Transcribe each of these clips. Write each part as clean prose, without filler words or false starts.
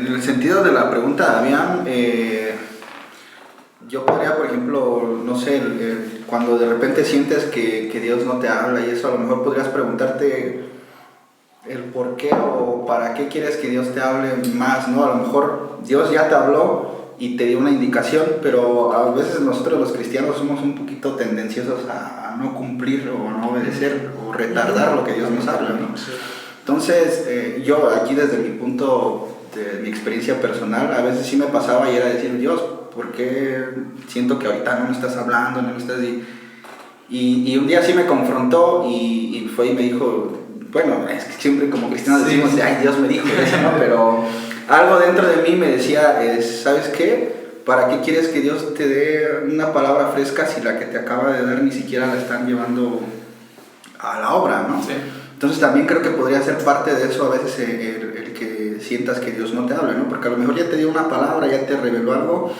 en el sentido de la pregunta, Damián, yo podría, por ejemplo, no sé, cuando de repente sientes que Dios no te habla y eso, a lo mejor podrías preguntarte el por qué o para qué quieres que Dios te hable más, ¿no? A lo mejor Dios ya te habló y te dio una indicación, pero a veces nosotros los cristianos somos un poquito tendenciosos a no cumplir o no obedecer o retardar lo que Dios nos habla, ¿no? Entonces, yo aquí desde mi punto de mi experiencia personal, a veces sí me pasaba y era decir, Dios, ¿por qué siento que ahorita no me estás hablando, no me estás... Y un día sí me confrontó y fue y me dijo, bueno, es que siempre como cristianos decimos, ay, Dios me dijo eso, ¿no? Pero algo dentro de mí me decía, ¿sabes qué? ¿Para qué quieres que Dios te dé una palabra fresca si la que te acaba de dar ni siquiera la están llevando a la obra, ¿no? Sí. Entonces también creo que podría ser parte de eso a veces el que sientas que Dios no te habla, ¿no? Porque a lo mejor ya te dio una palabra, ya te reveló algo,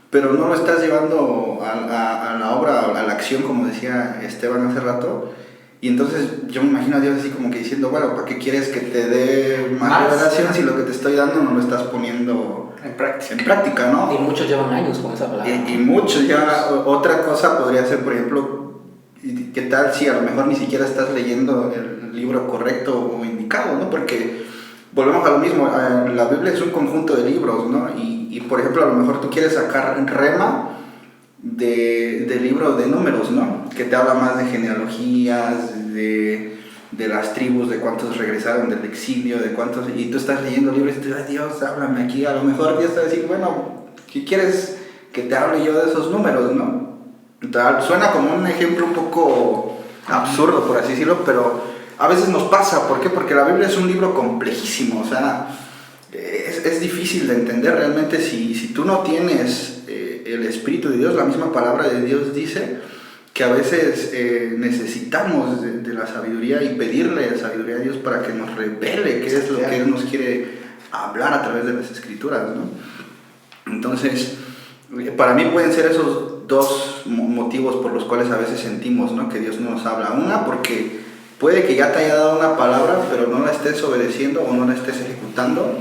pero no lo estás llevando a la obra, a la acción, como decía Esteban hace rato. Y entonces yo me imagino a Dios así como que diciendo, bueno, ¿para qué quieres que te dé más revelación si lo que te estoy dando no lo estás poniendo en práctica, ¿no? Y muchos llevan años con esa palabra. Y muchos ya, otra cosa podría ser, por ejemplo, ¿qué tal si a lo mejor ni siquiera estás leyendo el libro correcto o indicado, ¿no? Porque volvemos a lo mismo, la Biblia es un conjunto de libros, ¿no? Y por ejemplo, a lo mejor tú quieres sacar rema del libro de Números, ¿no? Que te habla más de genealogías, de las tribus, de cuántos regresaron del exilio, de cuántos... Y tú estás leyendo libros y te dices, Dios, háblame aquí. A lo mejor Dios te va a decir, bueno, ¿qué quieres que te hable yo de esos números, no? Suena como un ejemplo un poco absurdo, por así decirlo, pero a veces nos pasa. ¿Por qué? Porque la Biblia es un libro complejísimo, o sea, es difícil de entender realmente si tú no tienes el Espíritu de Dios. La misma palabra de Dios dice que a veces necesitamos de la sabiduría y pedirle sabiduría a Dios para que nos revele qué es lo que Él nos quiere hablar a través de las Escrituras, ¿no? Entonces, para mí pueden ser esos dos motivos por los cuales a veces sentimos, ¿no?, que Dios no nos habla. Una, porque puede que ya te haya dado una palabra, pero no la estés obedeciendo o no la estés ejecutando.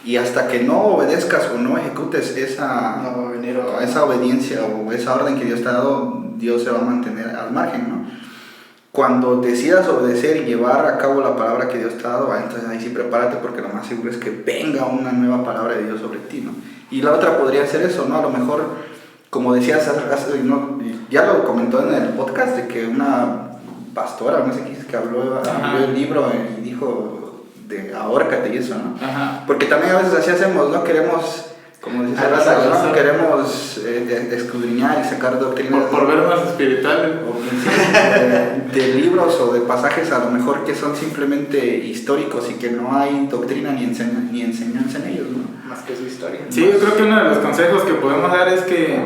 Y hasta que no obedezcas o no ejecutes esa obediencia o esa orden que Dios te ha dado, Dios se va a mantener al margen, ¿no? Cuando decidas obedecer y llevar a cabo la palabra que Dios te ha dado, entonces ahí sí prepárate, porque lo más seguro es que venga una nueva palabra de Dios sobre ti, ¿no? Y la otra podría ser eso, ¿no? A lo mejor, como decías, ya lo comentó en el podcast, de que una pastora, no sé qué es, que habló del libro y dijo... de ahórcate y eso, ¿no? Ajá. Porque también a veces así hacemos, ¿no? Queremos, como dice ¿no? Queremos escudriñar y sacar doctrinas por ver más espirituales de libros o de pasajes a lo mejor que son simplemente históricos y que no hay doctrina ni enseñanza en ellos, ¿no? Más que su historia. Sí, yo creo que uno de los consejos que podemos dar es que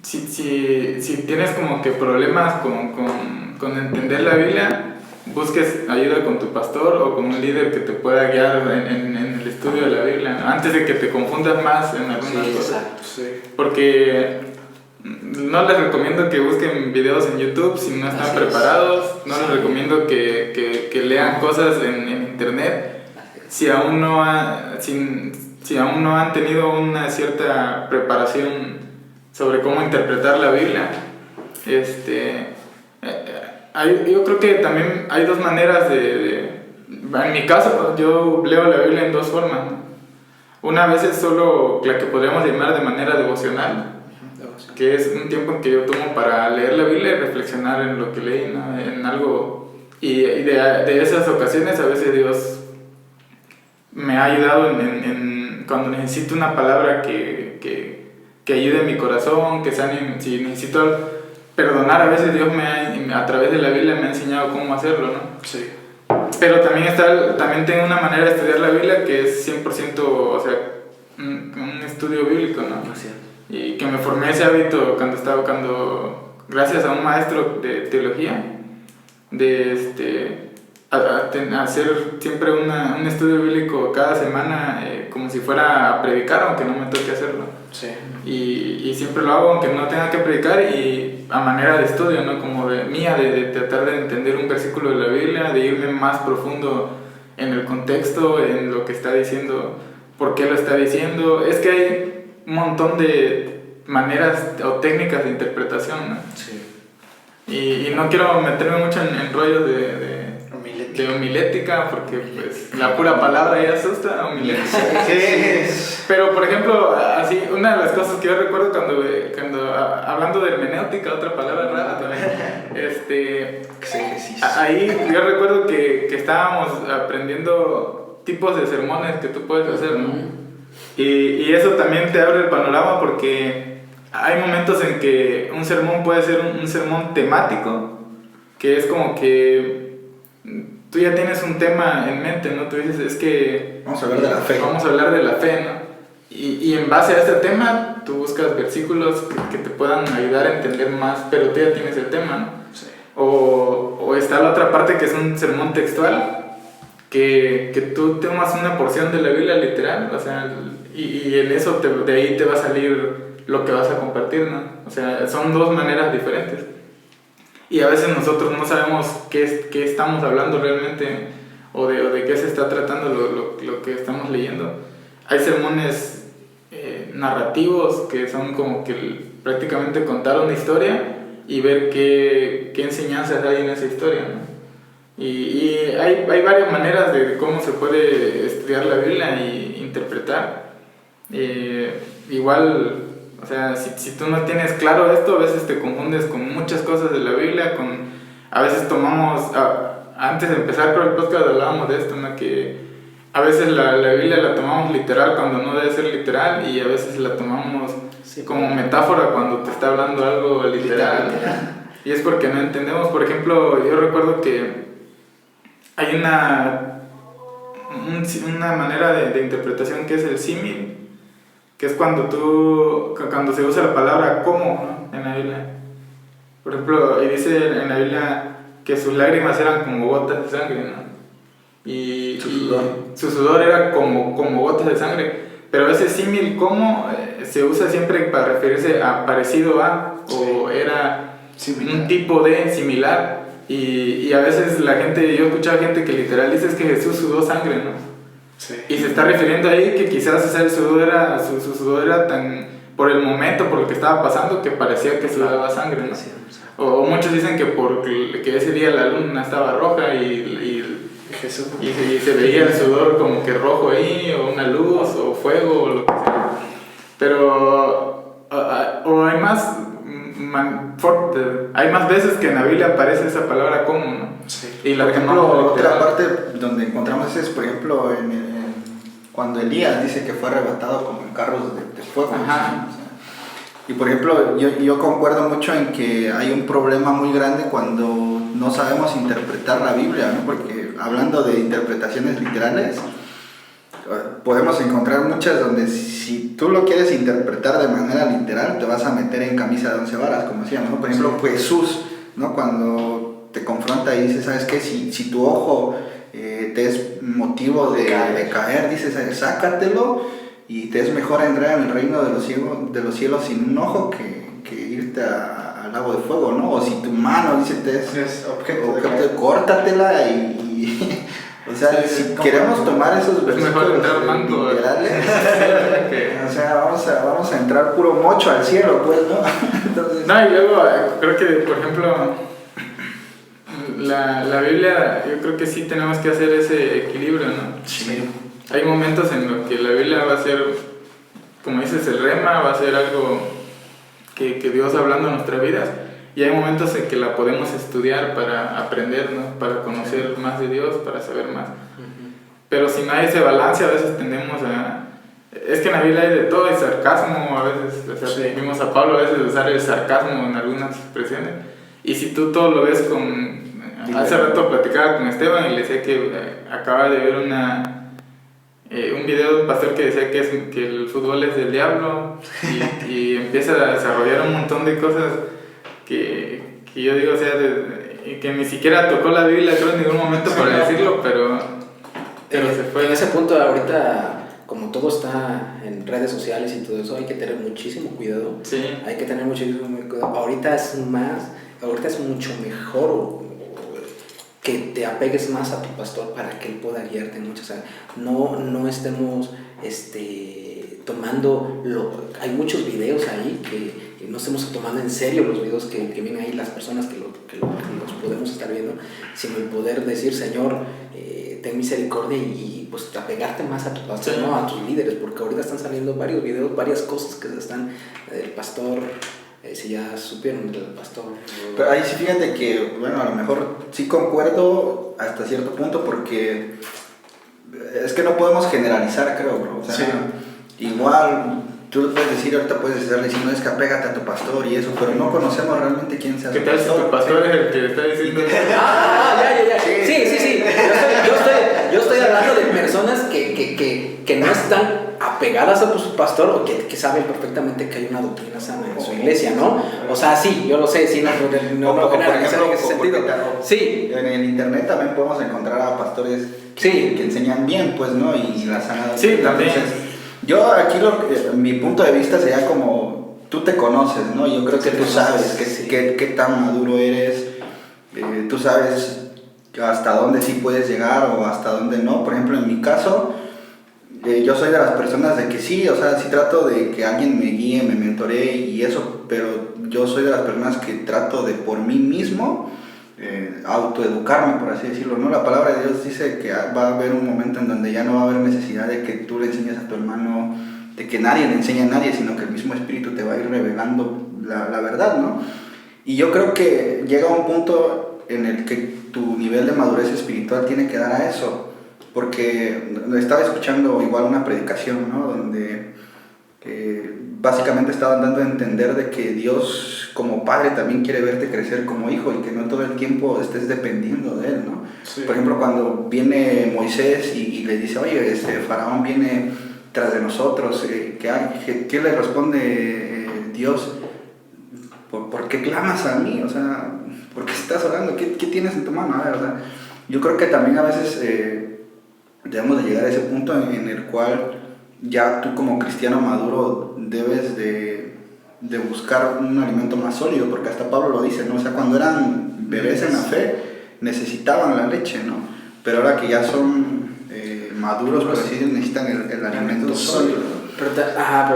si tienes como que problemas con entender la Biblia, busques ayuda con tu pastor o con un líder que te pueda guiar en el estudio de la Biblia, ¿no? Antes de que te confundas más en algunas cosas. Sí. Porque no les recomiendo que busquen videos en YouTube si no están preparados. No les recomiendo que lean cosas en internet si aún no han tenido una cierta preparación sobre cómo interpretar la Biblia. Yo creo que también hay dos maneras en mi caso, yo leo la Biblia en dos formas, ¿no? Una vez es solo la que podríamos llamar de manera devocional, que es un tiempo en que yo tomo para leer la Biblia y reflexionar en lo que leí, ¿no? En algo, y de esas ocasiones a veces Dios me ha ayudado cuando necesito una palabra que ayude en mi corazón, si necesito perdonar, a veces Dios a través de la Biblia me ha enseñado cómo hacerlo, ¿no? Sí. Pero también tengo una manera de estudiar la Biblia que es 100%, o sea, un estudio bíblico, ¿no? Así es. Y que me formé ese hábito gracias a un maestro de teología, de hacer siempre un estudio bíblico cada semana, como si fuera a predicar, aunque no me toque hacerlo. Sí. Y siempre lo hago aunque no tenga que predicar, y a manera de estudio, ¿no? Como de tratar de entender un versículo de la Biblia, de irme más profundo en el contexto, en lo que está diciendo por qué lo está diciendo. Es que hay un montón de maneras o técnicas de interpretación, ¿no? Sí. Y no quiero meterme mucho en rollos de homilética, porque pues la pura palabra ya asusta, homilética. Pero por ejemplo, así, una de las cosas que yo recuerdo cuando hablando de hermenéutica, otra palabra rara también, ahí yo recuerdo que estábamos aprendiendo tipos de sermones que tú puedes hacer, ¿no? Y eso también te abre el panorama, porque hay momentos en que un sermón puede ser un sermón temático, que es como que tú ya tienes un tema en mente, ¿no? Tú dices, es que vamos a hablar de la fe. Vamos a hablar de la fe, ¿no? Y en base a este tema, tú buscas versículos que te puedan ayudar a entender más, pero tú ya tienes el tema, ¿no? Sí. O está la otra parte, que es un sermón textual, que tú tomas una porción de la Biblia literal, o sea, y en eso de ahí te va a salir lo que vas a compartir, ¿no? O sea, son dos maneras diferentes. Y a veces nosotros no sabemos qué estamos hablando realmente, o de qué se está tratando lo que estamos leyendo. Hay sermones narrativos, que son como que prácticamente contar una historia y ver qué enseñanzas hay en esa historia, ¿no? Y hay varias maneras de cómo se puede estudiar la Biblia y interpretar. Igual, o sea, si tú no tienes claro esto, a veces te confundes con muchas cosas de la Biblia, a veces tomamos, antes de empezar con el podcast hablábamos de esto, ¿no? Que a veces la Biblia la tomamos literal cuando no debe ser literal, y a veces la tomamos como metáfora cuando te está hablando algo literal. Y es porque no entendemos. Por ejemplo, yo recuerdo que hay una manera de interpretación que es el símil, que es cuando se usa la palabra como, ¿no? En la Biblia. Por ejemplo, y dice en la Biblia que sus lágrimas eran como gotas de sangre, ¿no? Y su sudor era como gotas de sangre. Pero ese símil como se usa siempre para referirse a parecido a, o era un tipo de similar. Y a veces yo he escuchado gente que literal dice es que Jesús sudó sangre, ¿no? Sí. Y se está refiriendo ahí que quizás su sudor era tan por el momento, por lo que estaba pasando, que parecía que sudaba sangre, ¿no? Sí, o muchos dicen que ese día la luna estaba roja y se veía el sudor como que rojo ahí, o una luz, o fuego, o lo que sea. Pero o hay más veces que en la Biblia aparece esa palabra como, ¿no? Sí. Y por ejemplo, otra parte donde encontramos es, por ejemplo, cuando Elías dice que fue arrebatado como en carros de fuego. Ajá. ¿Sí? O sea, y por ejemplo, yo concuerdo mucho en que hay un problema muy grande cuando no sabemos interpretar la Biblia, ¿no? Porque hablando de interpretaciones literales, podemos encontrar muchas donde si tú lo quieres interpretar de manera literal, te vas a meter en camisa de 11 varas, como decíamos, ¿no? Por ejemplo, Jesús, ¿no? Cuando te confronta y dice, ¿sabes qué? Si tu ojo te es motivo de caer, dices, sácatelo, y te es mejor entrar en el reino de los cielos sin un ojo que irte al lago de fuego, ¿no? O si tu mano, dice, te es objeto de córtatela y o sea, si queremos tomar esos versículos literales, o sea, vamos a entrar puro mocho al cielo, pues, ¿no? Entonces, no, y luego creo que, por ejemplo, la Biblia, yo creo que sí tenemos que hacer ese equilibrio, ¿no? Sí. Hay momentos en los que la Biblia va a ser, como dices, el rema, va a ser algo que Dios hablando en nuestras vidas. Y hay momentos en que la podemos estudiar para aprender, ¿no? Para conocer más de Dios, para saber más. Pero si no hay ese balance, a veces tendemos a... Es que en la Biblia hay de todo, hay sarcasmo a veces. O sea, vimos a Pablo a veces usar el sarcasmo en algunas expresiones. Y si tú todo lo ves con... Hace rato platicaba con Esteban y le decía que acaba de ver un video de un pastor que decía que el fútbol es del diablo y empieza a desarrollar un montón de cosas que yo digo, o sea, que ni siquiera tocó la Biblia, creo, en ningún momento para decirlo, pero se fue. En ese punto, ahorita, como todo está en redes sociales y todo eso, hay que tener muchísimo cuidado. Sí. Hay que tener muchísimo cuidado. Ahorita es mucho mejor que te apegues más a tu pastor para que él pueda guiarte mucho. O sea, no estemos tomando hay muchos videos ahí que no estemos tomando en serio los videos que vienen ahí, las personas que los podemos estar viendo, sino el poder decir, Señor, ten misericordia y pues apegarte más a tu pastor, sí, no a tus líderes, porque ahorita están saliendo varios videos, varias cosas que están el pastor. Si ya supieron del pastor. Pero ahí sí, fíjate que, bueno, a lo mejor sí concuerdo hasta cierto punto, porque es que no podemos generalizar, creo, bro. O sea, sí, igual tú le puedes decir, ahorita puedes estarle diciendo, es que apégate a tu pastor y eso, pero no conocemos realmente quién sea. ¿Qué tal si tu pastor es el que está diciendo? Ya. Sí. Yo estoy hablando de personas que no están apegadas a su pastor, o que saben perfectamente que hay una doctrina sana en su iglesia, ¿no? O sea, sí, yo lo sé, sí, no generalizar en ese sentido. Sí. En el internet también podemos encontrar a pastores que enseñan bien, pues, ¿no? Y la sana doctrina. Sí, también. Entonces, yo aquí mi punto de vista sería como, tú te conoces, ¿no? Yo creo que tú sabes qué tan maduro eres, tú sabes hasta dónde sí puedes llegar o hasta dónde no. Por ejemplo, en mi caso, yo soy de las personas de que sí, o sea, sí trato de que alguien me guíe, me mentoree y eso, pero yo soy de las personas que trato de por mí mismo autoeducarme, por así decirlo, ¿no? La palabra de Dios dice que va a haber un momento en donde ya no va a haber necesidad de que tú le enseñes a tu hermano, de que nadie le enseñe a nadie, sino que el mismo Espíritu te va a ir revelando la verdad, ¿no? Y yo creo que llega un punto en el que tu nivel de madurez espiritual tiene que dar a eso, porque estaba escuchando igual una predicación, ¿no? Donde básicamente estaban dando a entender de que Dios como padre también quiere verte crecer como hijo y que no todo el tiempo estés dependiendo de él, ¿no? Sí. Por ejemplo, cuando viene Moisés y le dice, oye, Faraón viene tras de nosotros, ¿qué le responde Dios? ¿Por qué clamas a mí? O sea, ¿por qué estás orando? ¿Qué tienes en tu mano? A ver, o sea, yo creo que también a veces debemos de llegar a ese punto en el cual ya tú como cristiano maduro debes de buscar un alimento más sólido, porque hasta Pablo lo dice, ¿no? O sea, cuando eran bebés en la fe necesitaban la leche, ¿no? Pero ahora que ya son maduros, pues sí necesitan el alimento sólido. Pero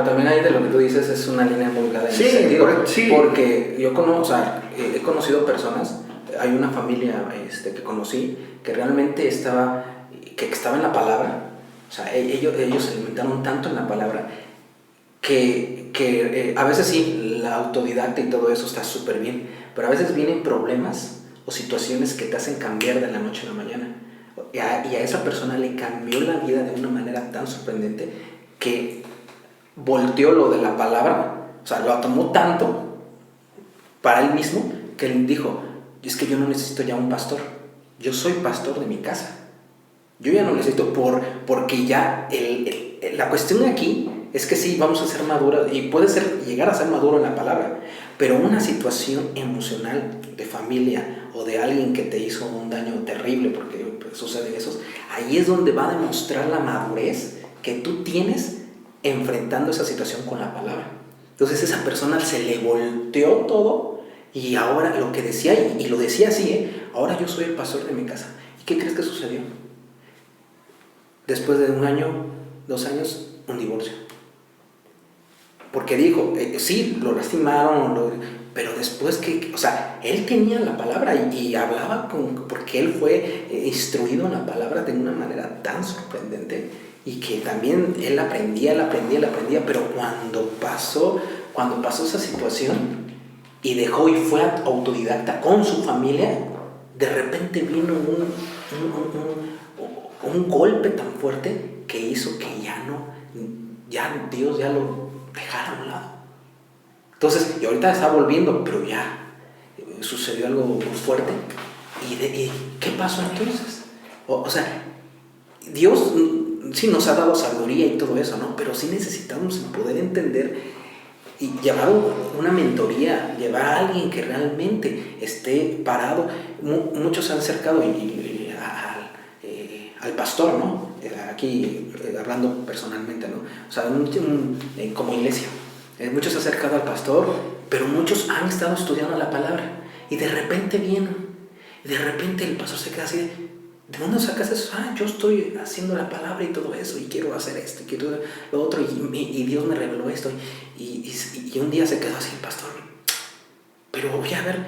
también ahí de lo que tú dices es una línea muy clara en ese sentido, porque yo he conocido personas, hay una familia que conocí que realmente estaba en la palabra. O sea, ellos se alimentaron tanto en la palabra que a veces sí, la autodidacta y todo eso está súper bien, pero a veces vienen problemas o situaciones que te hacen cambiar de la noche a la mañana. Y a esa persona le cambió la vida de una manera tan sorprendente que volteó lo de la palabra, o sea, lo tomó tanto para él mismo que él dijo, es que yo no necesito ya un pastor, yo soy pastor de mi casa. Yo ya no necesito porque ya la cuestión aquí es que sí, vamos a ser maduros y puede llegar a ser maduro en la palabra, pero una situación emocional de familia o de alguien que te hizo un daño terrible, porque suceden esos, ahí es donde va a demostrar la madurez que tú tienes enfrentando esa situación con la palabra. Entonces esa persona se le volteó todo y ahora lo que decía, y lo decía así, ahora yo soy el pastor de mi casa. ¿Y qué crees que sucedió? Después de 1 año, 2 años, un divorcio. Porque dijo, sí, lo lastimaron, pero después o sea, él tenía la palabra y hablaba porque él fue instruido en la palabra de una manera tan sorprendente y que también él aprendía, pero cuando pasó esa situación y dejó y fue autodidacta con su familia, de repente vino un golpe tan fuerte que hizo que Dios ya lo dejara a un lado. Entonces, y ahorita está volviendo, pero ya sucedió algo muy fuerte. ¿Y qué pasó entonces? O sea, Dios sí nos ha dado sabiduría y todo eso, ¿no? Pero sí necesitamos poder entender y llevar una mentoría, llevar a alguien que realmente esté parado. Muchos se han acercado al pastor, ¿no? Aquí hablando personalmente, ¿no? O sea, como iglesia, muchos se han acercado al pastor, pero muchos han estado estudiando la palabra y de repente vienen Y de repente el pastor se queda así ¿de dónde sacas eso? Yo estoy haciendo la palabra y todo eso, y quiero hacer esto, y quiero lo otro, y Dios me reveló esto. Y un día se quedó así el pastor. Pero voy a ver,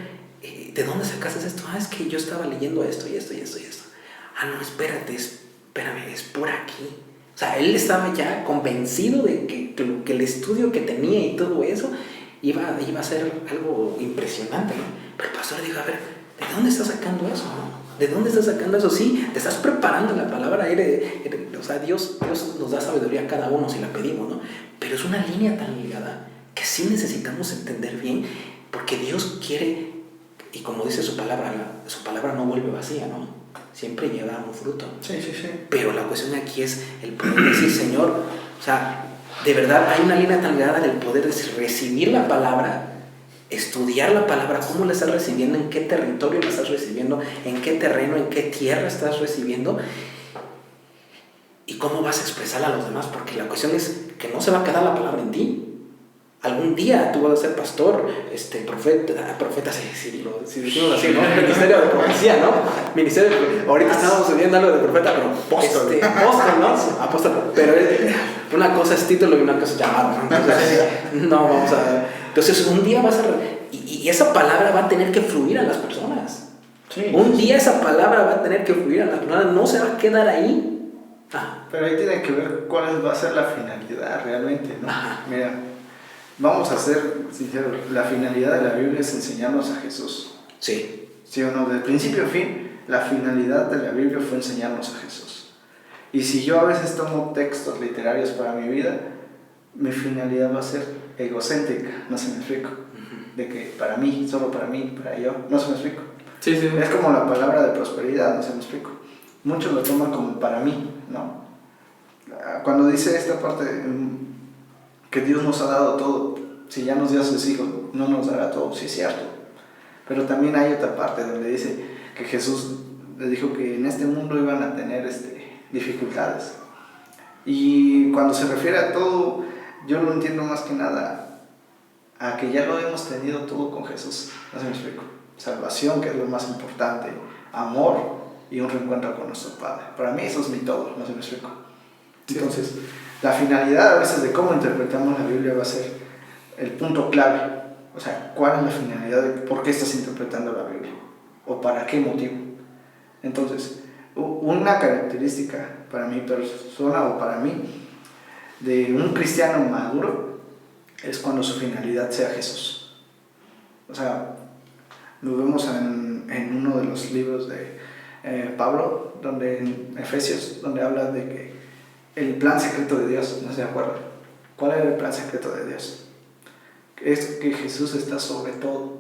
¿de dónde sacaste esto? Es que yo estaba leyendo esto y esto y esto y esto. No, espérame, es por aquí. O sea, él estaba ya convencido de que el estudio que tenía y todo eso iba a ser algo impresionante, ¿no? Pero el pastor dijo, a ver, ¿de dónde estás sacando eso? ¿De dónde estás sacando eso? Sí, te estás preparando la palabra. O sea, Dios nos da sabiduría a cada uno si la pedimos, ¿no? Pero es una línea tan ligada que sí necesitamos entender bien, porque Dios quiere, y como dice su palabra no vuelve vacía, ¿no? Siempre lleva un fruto. Sí. Pero la cuestión aquí es el poder decir, Señor, o sea, de verdad hay una línea tan ligada del poder de recibir la palabra, estudiar la palabra, cómo la estás recibiendo, en qué territorio la estás recibiendo, en qué terreno, en qué tierra estás recibiendo, y cómo vas a expresarla a los demás, porque la cuestión es que no se va a quedar la palabra en ti. Algún día tú vas a ser pastor, profeta, si decimos así, ¿no? Ministerio de profecía, ¿no? Ahorita estamos viendo algo de profeta, pero apóstol, ¿no? Apóstol, pero una cosa es título y una cosa es llamado, ¿no? Entonces, entonces un día vas a... Y esa palabra va a tener que fluir a las personas. Sí, un día esa palabra va a tener que fluir a las personas, no se va a quedar ahí. Pero ahí tiene que ver cuál va a ser la finalidad realmente, ¿no? Mira, vamos a ser sinceros, la finalidad de la Biblia es enseñarnos a Jesús. Sí. ¿Sí o no? Del principio a fin, la finalidad de la Biblia fue enseñarnos a Jesús. Y si yo a veces tomo textos literarios para mi vida, mi finalidad va a ser egocéntrica, no se me explico. De que para mí, solo para mí, para yo, no se me explico. Sí. Es como la palabra de prosperidad, no se me explico. Muchos lo toman como para mí, ¿no? Cuando dice esta parte que Dios nos ha dado todo, si ya nos dio a sus hijos, no nos dará todo, sí es cierto. Pero también hay otra parte donde dice que Jesús les dijo que en este mundo iban a tener dificultades. Y cuando se refiere a todo, yo lo entiendo más que nada a que ya lo hemos tenido todo con Jesús, no se me explico. Salvación, que es lo más importante, amor y un reencuentro con nuestro Padre. Para mí eso es mi todo, no se me explico. Entonces, la finalidad a veces de cómo interpretamos la Biblia va a ser el punto clave. O sea, ¿cuál es la finalidad de por qué estás interpretando la Biblia? ¿O para qué motivo? Entonces, una característica para mi persona o para mí de un cristiano maduro es cuando su finalidad sea Jesús. O sea, lo vemos en uno de los libros de Pablo, donde en Efesios, donde habla de que el plan secreto de Dios, ¿no se acuerdan? ¿Cuál era el plan secreto de Dios? Es que Jesús está sobre todo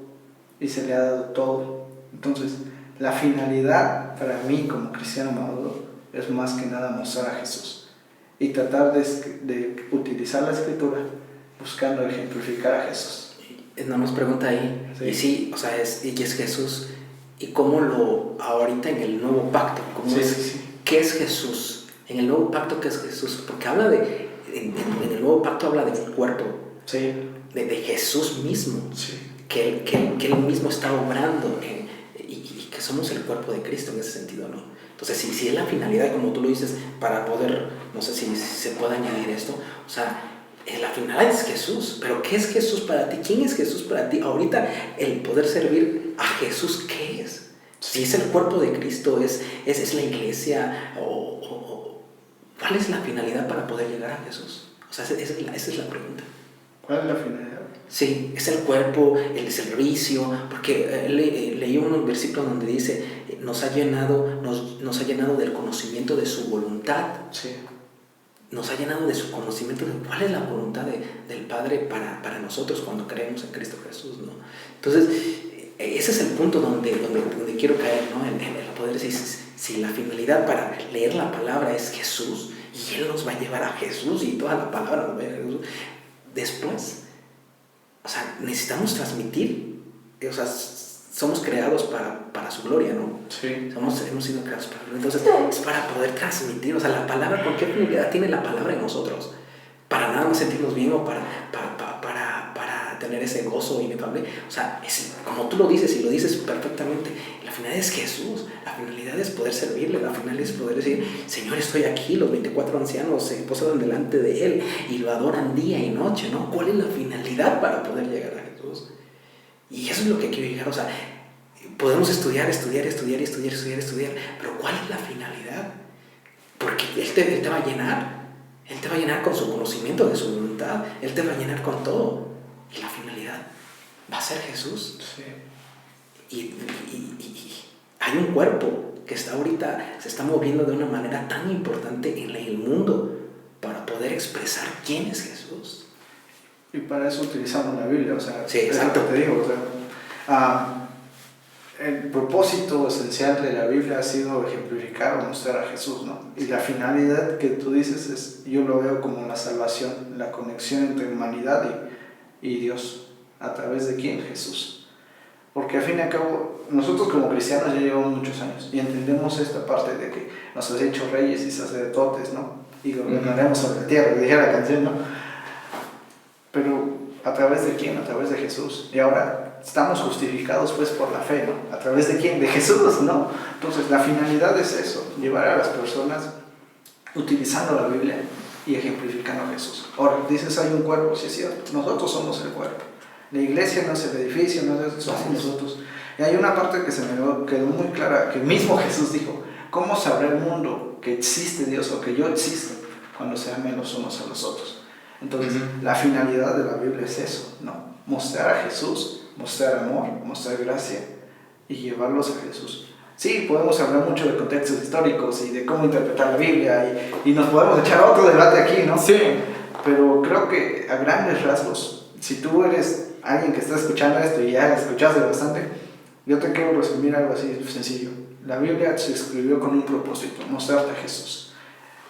y se le ha dado todo. Entonces, la finalidad para mí como cristiano maduro es más que nada mostrar a Jesús y tratar de utilizar la escritura buscando ejemplificar a Jesús. Nos pregunta ahí, sí. Y sí, o sea, es Jesús, y cómo ahorita en el nuevo pacto, ¿qué es Jesús? En el nuevo pacto, ¿qué es Jesús? Porque habla en el nuevo pacto habla de un cuerpo, sí. de Jesús mismo, sí. que Él mismo está obrando, y que somos el cuerpo de Cristo en ese sentido, ¿no? Entonces, si es la finalidad, como tú lo dices, para poder, no sé si se puede añadir esto, o sea, la finalidad es Jesús, pero ¿qué es Jesús para ti? ¿Quién es Jesús para ti? Ahorita, el poder servir a Jesús, ¿qué es? Si es el cuerpo de Cristo, es la iglesia, ¿cuál es la finalidad para poder llegar a Jesús? O sea, esa es la pregunta. ¿Cuál es la finalidad? Sí, es el cuerpo, el servicio, porque leí unos versículos donde dice, nos ha llenado del conocimiento de su voluntad. Sí. Nos ha llenado de su conocimiento de cuál es la voluntad del Padre para nosotros cuando creemos en Cristo Jesús, ¿no? Entonces, ese es el punto donde quiero caer, ¿no? En el poder decir, si la finalidad para leer la palabra es Jesús, y Él nos va a llevar a Jesús, y toda la palabra nos va a llevar a Jesús, después, o sea, necesitamos transmitir, o sea, somos creados para su gloria, ¿no? Sí. Hemos sido creados para gloria. Entonces, es para poder transmitir, o sea, la palabra, ¿por qué finalidad tiene la palabra en nosotros? Para nada más sentirnos bien o para tener ese gozo inefable. O sea, como tú lo dices y lo dices perfectamente, la finalidad es Jesús, la finalidad es poder servirle, la finalidad es poder decir, Señor, estoy aquí, los 24 ancianos se posan delante de Él y lo adoran día y noche, ¿no? ¿Cuál es la finalidad para poder llegar a Jesús? Y eso es lo que quiero llegar, o sea, podemos estudiar, pero ¿cuál es la finalidad? Porque Él te va a llenar. Él te va a llenar con su conocimiento de su voluntad. Él te va a llenar con todo. Y la finalidad va a ser Jesús. Sí. Y hay un cuerpo que está ahorita, se está moviendo de una manera tan importante en el mundo para poder expresar quién es Jesús. Y para eso utilizamos la Biblia, o sea, sí, es lo que te digo, o sea, el propósito esencial de la Biblia ha sido ejemplificar o mostrar a Jesús, ¿no? Y la finalidad que tú dices es, yo lo veo como la salvación, la conexión entre humanidad y Dios. ¿A través de quién? Jesús. Porque al fin y al cabo, nosotros como cristianos ya llevamos muchos años y entendemos esta parte de que nos has hecho reyes y sacerdotes, ¿no? Y gobernaremos sobre la tierra, dijera la canción, ¿no? Pero ¿a través de quién? A través de Jesús. Y ahora estamos justificados pues por la fe, ¿no? ¿A través de quién? De Jesús, ¿no? Entonces la finalidad es eso, llevar a las personas utilizando la Biblia y ejemplificando a Jesús. Ahora, dices hay un cuerpo, sí es cierto, nosotros somos el cuerpo. La iglesia no es el edificio, no es, somos nosotros. Y hay una parte que se me quedó muy clara, que mismo Jesús dijo, ¿cómo sabrá el mundo que existe Dios o que yo existo cuando se amen los unos a los otros? Entonces, la finalidad de la Biblia es eso, ¿no? Mostrar a Jesús, mostrar amor, mostrar gracia y llevarlos a Jesús. Sí, podemos hablar mucho de contextos históricos y de cómo interpretar la Biblia y nos podemos echar otro debate aquí, ¿no? Sí. Pero creo que a grandes rasgos, si tú eres alguien que está escuchando esto y ya escuchaste bastante, yo te quiero resumir algo así sencillo. La Biblia se escribió con un propósito, mostrarte a Jesús,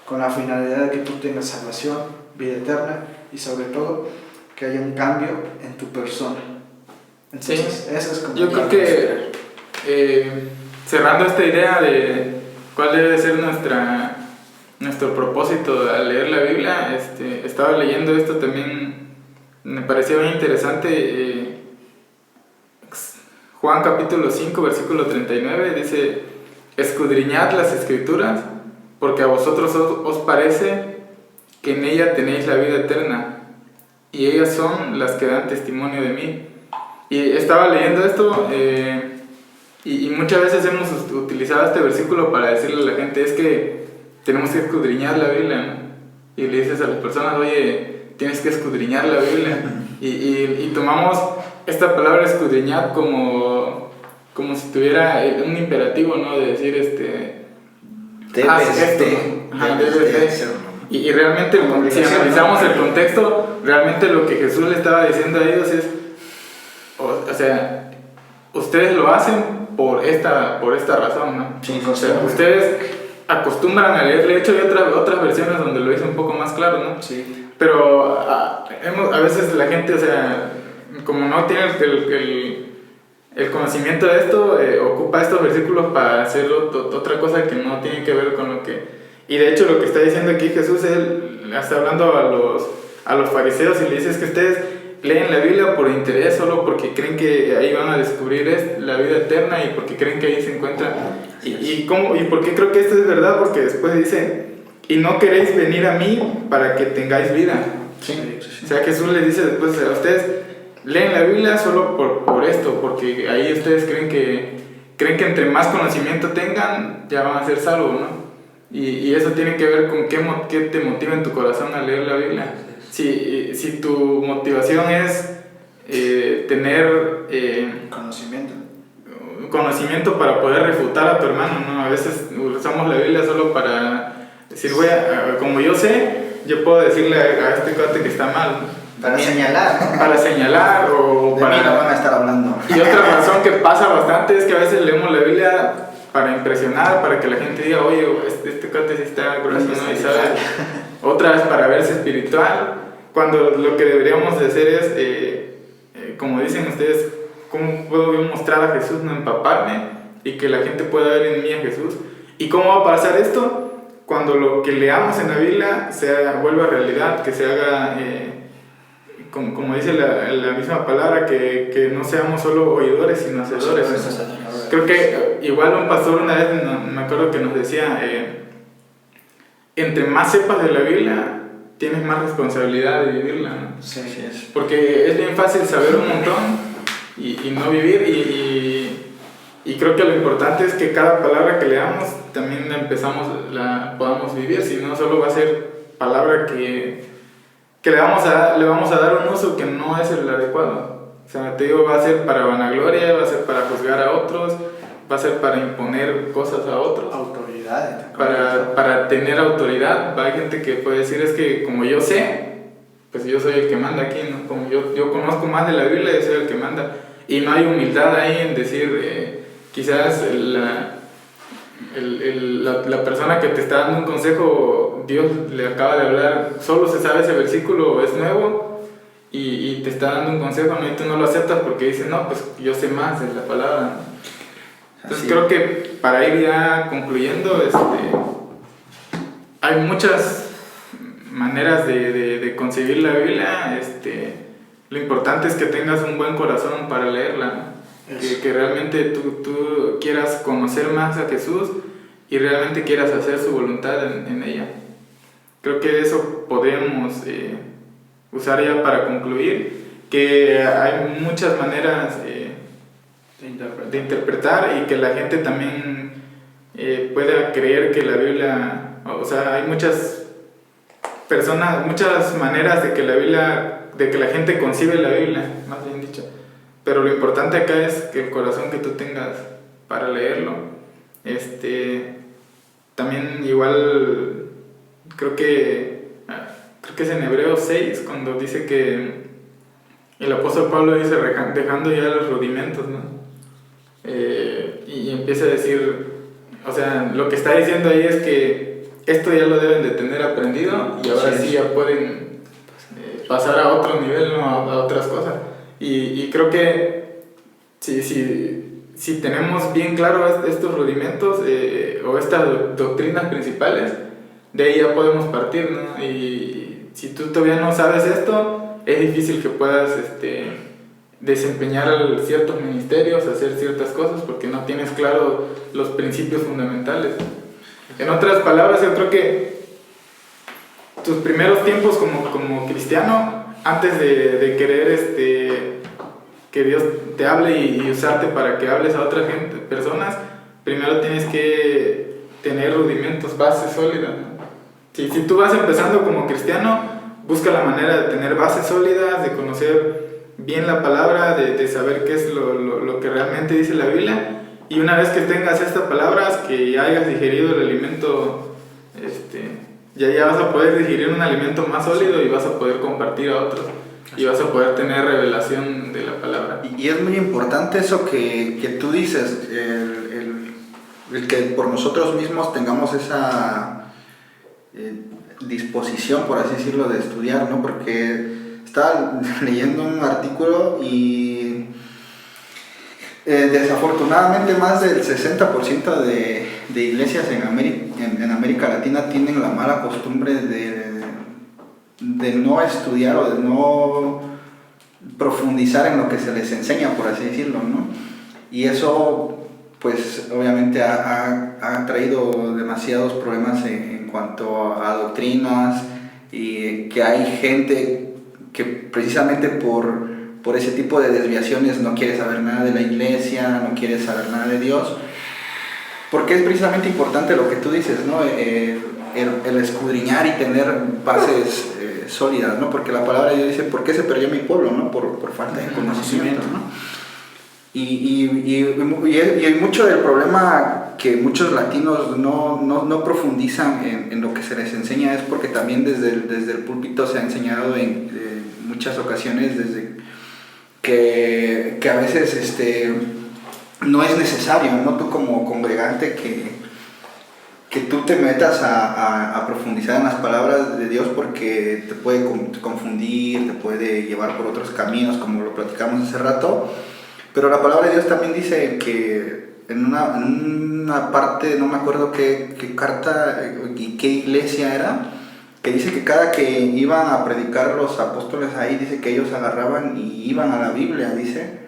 con la finalidad de que tú tengas salvación, vida eterna y sobre todo que haya un cambio en tu persona. Entonces, sí. Eso es como... Yo creo que cerrando esta idea de cuál debe ser nuestro propósito al leer la Biblia, estaba leyendo esto también, me pareció bien interesante. Juan capítulo 5 versículo 39 dice: escudriñad las escrituras, porque a vosotros os parece que en ella tenéis la vida eterna, y ellas son las que dan testimonio de mí. Y estaba leyendo esto, y muchas veces hemos utilizado este versículo para decirle a la gente, es que tenemos que escudriñar la Biblia, ¿no? Y le dices a las personas, oye, tienes que escudriñar la Biblia. Y tomamos esta palabra escudriñar como si tuviera un imperativo, ¿no? De decir, haz esto, y realmente, si analizamos el contexto, realmente lo que Jesús le estaba diciendo a ellos es, o sea, ustedes lo hacen por esta razón, ¿no? Sí, o sea, ustedes acostumbran a leer, de hecho hay otras versiones donde lo dice un poco más claro, ¿no? Sí. Pero a veces la gente, o sea, como no tiene el conocimiento de esto, ocupa estos versículos para hacer otra cosa que no tiene que ver con lo que... Y de hecho lo que está diciendo aquí Jesús, él está hablando a los fariseos y le dice, es que ustedes leen la Biblia por interés, solo porque creen que ahí van a descubrir la vida eterna y porque creen que ahí se encuentra. ¿Y por qué creo que esto es verdad? Porque después dice, y no queréis venir a mí para que tengáis vida. Sí. O sea, Jesús les dice después, a ustedes leen la Biblia solo por esto, porque ahí ustedes creen que entre más conocimiento tengan, ya van a ser salvos, ¿no? Y eso tiene que ver con qué te motiva en tu corazón a leer la Biblia. Si tu motivación es tener conocimiento para poder refutar a tu hermano, ¿no? A veces usamos la Biblia solo para decir, como yo sé, yo puedo decirle a este cuate que está mal. Para señalar, ¿no? Para señalar o de para... mí no van a estar hablando. Y otra razón que pasa bastante es que a veces leemos la Biblia para impresionar, para que la gente diga, oye, este cuate sí está grueso, ¿no? Y sabe. Otra vez para verse espiritual, cuando lo que deberíamos de hacer es, como dicen ustedes, ¿cómo puedo yo mostrar a Jesús, no empaparme y que la gente pueda ver en mí a Jesús? ¿Y cómo va a pasar esto? Cuando lo que leamos en la Biblia se vuelva realidad, que se haga, como dice la misma palabra, que no seamos solo oidores, sino hacedores. Creo que igual un pastor una vez, me acuerdo que nos decía, entre más sepas de la Biblia, tienes más responsabilidad de vivirla, ¿no? Sí, es. Porque es bien fácil saber un montón y no vivir, y creo que lo importante es que cada palabra que leamos también la podamos vivir, si no solo va a ser palabra que le vamos a dar un uso que no es el adecuado. O sea, te digo, va a ser para vanagloria, va a ser para juzgar a otros, va a ser para imponer cosas a otros. Autoridad. Para tener autoridad. Hay gente que puede decir, es que como yo sé, pues yo soy el que manda aquí, ¿no? Como yo conozco más de la Biblia, yo soy el que manda. Y no hay humildad ahí en decir, quizás la persona que te está dando un consejo, Dios le acaba de hablar, solo se sabe ese versículo, es nuevo, y te está dando un consejo, ¿no? Y tú no lo aceptas porque dices, no, pues yo sé más de la palabra, ¿no? Entonces creo que para ir ya concluyendo, hay muchas maneras de concebir la Biblia. Lo importante es que tengas un buen corazón para leerla, ¿no? Que realmente tú quieras conocer más a Jesús y realmente quieras hacer su voluntad en ella. Creo que eso podríamos usar ya para concluir, que hay muchas maneras de interpretar, y que la gente también pueda creer que la Biblia, o sea, hay muchas maneras de que la gente concibe la Biblia, más bien dicho. Pero lo importante acá es que el corazón que tú tengas para leerlo. También igual creo que es en Hebreos 6 cuando dice que el apóstol Pablo dice dejando ya los rudimentos, ¿no? Y empieza a decir, o sea, lo que está diciendo ahí es que esto ya lo deben de tener aprendido, y ahora sí ya pueden pasar a otro nivel, ¿no? A otras cosas. Y creo que si tenemos bien claro estos rudimentos o estas doctrinas principales, de ahí ya podemos partir, ¿no? Y si tú todavía no sabes esto, es difícil que puedas desempeñar ciertos ministerios, hacer ciertas cosas, porque no tienes claro los principios fundamentales. En otras palabras, yo creo que tus primeros tiempos como cristiano, antes de querer que Dios te hable y usarte para que hables a otras personas, primero tienes que tener rudimentos, bases sólidas, ¿no? Si tú vas empezando como cristiano, busca la manera de tener bases sólidas, de conocer bien la palabra, de saber qué es lo que realmente dice la Biblia, y una vez que tengas estas palabras, que ya hayas digerido el alimento, ya vas a poder digerir un alimento más sólido y vas a poder compartir a otros, y vas a poder tener revelación de la palabra. Y es muy importante eso que tú dices, el que por nosotros mismos tengamos esa disposición, por así decirlo, de estudiar, ¿no? Porque estaba leyendo un artículo y desafortunadamente más del 60% de iglesias en América Latina tienen la mala costumbre de no estudiar o de no profundizar en lo que se les enseña, por así decirlo, ¿no? Y eso pues obviamente ha traído demasiados problemas en cuanto a doctrinas, y que hay gente que precisamente por ese tipo de desviaciones no quiere saber nada de la iglesia, no quiere saber nada de Dios, porque es precisamente importante lo que tú dices, ¿no? El escudriñar y tener bases sólidas, ¿no? Porque la palabra de Dios dice, ¿por qué se perdió mi pueblo? ¿No? Por falta de conocimiento, ¿no? Y mucho del problema que muchos latinos no profundizan en lo que se les enseña es porque también desde el púlpito se ha enseñado en muchas ocasiones desde que a veces no es necesario, ¿no? Tú como congregante que tú te metas a profundizar en las palabras de Dios, porque te puede confundir, te puede llevar por otros caminos, como lo platicamos hace rato. Pero la palabra de Dios también dice que en una parte, no me acuerdo qué carta y qué iglesia era, que dice que cada que iban a predicar los apóstoles ahí, dice que ellos agarraban y iban a la Biblia, dice,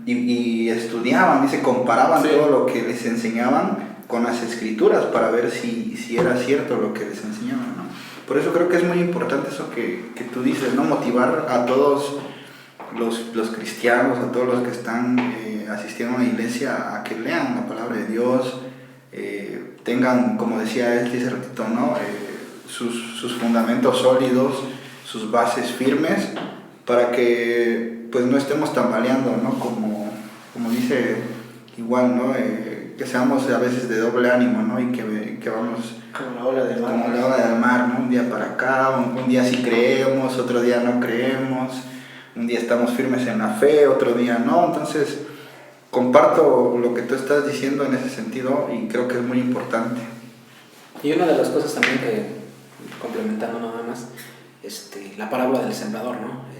y estudiaban, dice, comparaban todo lo que les enseñaban con las escrituras para ver si era cierto lo que les enseñaban, ¿no? Por eso creo que es muy importante eso que tú dices, ¿no? Motivar a todos los cristianos, a todos los que están asistiendo a una iglesia, a que lean la palabra de Dios, tengan, como decía él hace ratito, ¿no? Sus fundamentos sólidos, sus bases firmes, para que pues no estemos tambaleando, ¿no? Como dice igual, ¿no? Que seamos a veces de doble ánimo, ¿no? Y que vamos como la ola del mar, como la ola del mar, ¿no? Un día para acá, un día sí creemos, otro día no creemos, un día estamos firmes en la fe, otro día no. Entonces comparto lo que tú estás diciendo en ese sentido y creo que es muy importante. Y una de las cosas también que, complementando nada más, la parábola del sembrador, ¿no?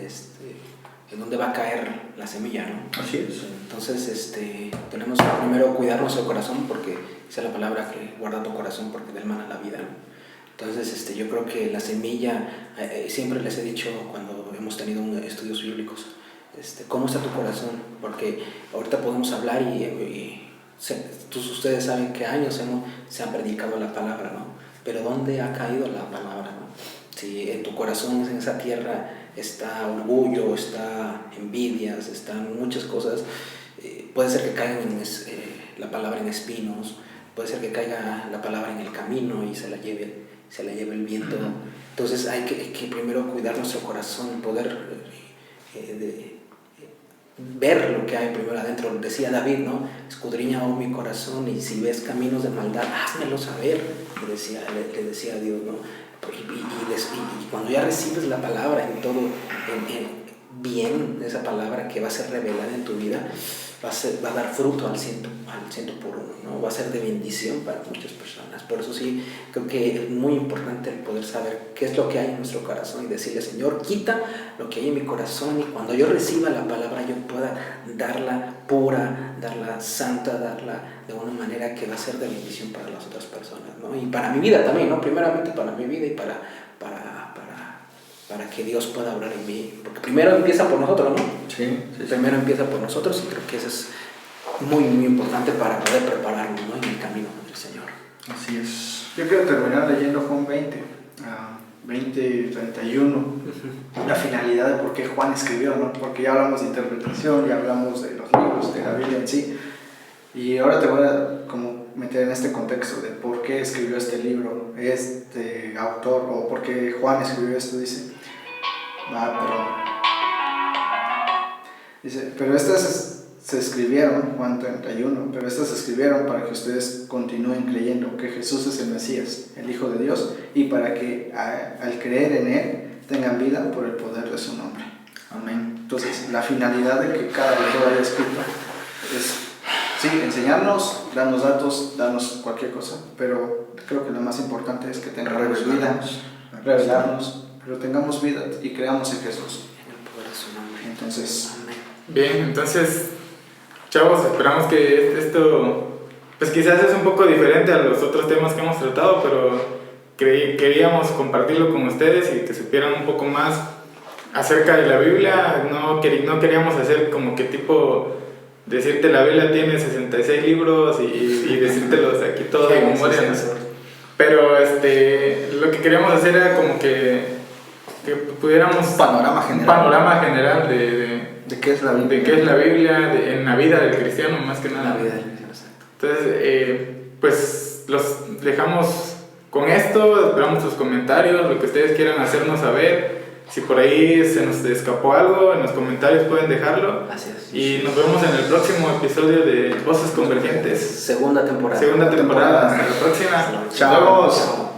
En dónde va a caer la semilla, ¿no? Así es. Entonces, tenemos que primero cuidar nuestro corazón, porque dice la palabra que guarda tu corazón porque del mana la vida, ¿no? Entonces, yo creo que la semilla, siempre les he dicho cuando hemos tenido estudios bíblicos, ¿cómo está tu corazón? Porque ahorita podemos hablar ustedes saben que años se han predicado la palabra, ¿no? Pero ¿dónde ha caído la palabra, no? Si en tu corazón, en esa tierra, está orgullo, está envidias, están muchas cosas, puede ser que caiga la palabra en espinos, puede ser que caiga la palabra en el camino y se la lleve el viento. Entonces hay que primero cuidar nuestro corazón, poder ver lo que hay primero adentro. Decía David, ¿no? Escudriña mi corazón y si ves caminos de maldad, házmelo saber, le decía a Dios, ¿no? Y cuando ya recibes la palabra en todo, bien, esa palabra que va a ser revelada en tu vida, va a dar fruto al ciento por uno, ¿no? Va a ser de bendición para muchas personas. Por eso sí, creo que es muy importante el poder saber qué es lo que hay en nuestro corazón y decirle, Señor, quita lo que hay en mi corazón, y cuando yo reciba la palabra yo pueda darla pura, darla santa, darla de una manera que va a ser de bendición para las otras personas, ¿no? Y para mi vida también, ¿no? Primeramente para mi vida y para que Dios pueda obrar en mí, porque primero empieza por nosotros, ¿no? Sí. Primero empieza por nosotros, y creo que eso es muy, muy importante para poder prepararnos, ¿no? En el camino del Señor. Así es. Yo quiero terminar leyendo Juan 20:31, la finalidad de por qué Juan escribió, ¿no? Porque ya hablamos de interpretación, ya hablamos de los libros, de la Biblia en sí, y ahora te voy a como meter en este contexto de por qué escribió este libro, este autor, o por qué Juan escribió esto. Dice, pero estas se escribieron, Juan 31, pero estas se escribieron para que ustedes continúen creyendo que Jesús es el Mesías, el Hijo de Dios, y para que al creer en Él tengan vida por el poder de su nombre. Amén. Entonces, la finalidad de que cada autor haya escrito es, sí, enseñarnos, darnos datos, darnos cualquier cosa, pero creo que lo más importante es que tengamos vida, revelarnos, pero tengamos vida y creamos en Jesús. En el poder de su nombre. Entonces, amén. Bien, entonces, chavos, esperamos que esto, pues quizás es un poco diferente a los otros temas que hemos tratado, pero queríamos compartirlo con ustedes y que supieran un poco más acerca de la Biblia. No queríamos hacer como que tipo decirte la Biblia tiene 66 libros y decírtelos aquí todo de memoria, ¿no? Pero lo que queríamos hacer era como que pudiéramos Un panorama general de qué es la Biblia. de qué es la Biblia en la vida del cristiano, más que nada. La vida del Señor, exacto. Entonces, pues los dejamos con esto, esperamos sus comentarios, lo que ustedes quieran hacernos saber. Si por ahí se nos escapó algo, en los comentarios pueden dejarlo. Gracias. Y nos vemos en el próximo episodio de Voces Convergentes. Segunda temporada. Hasta la próxima. Chao. chao.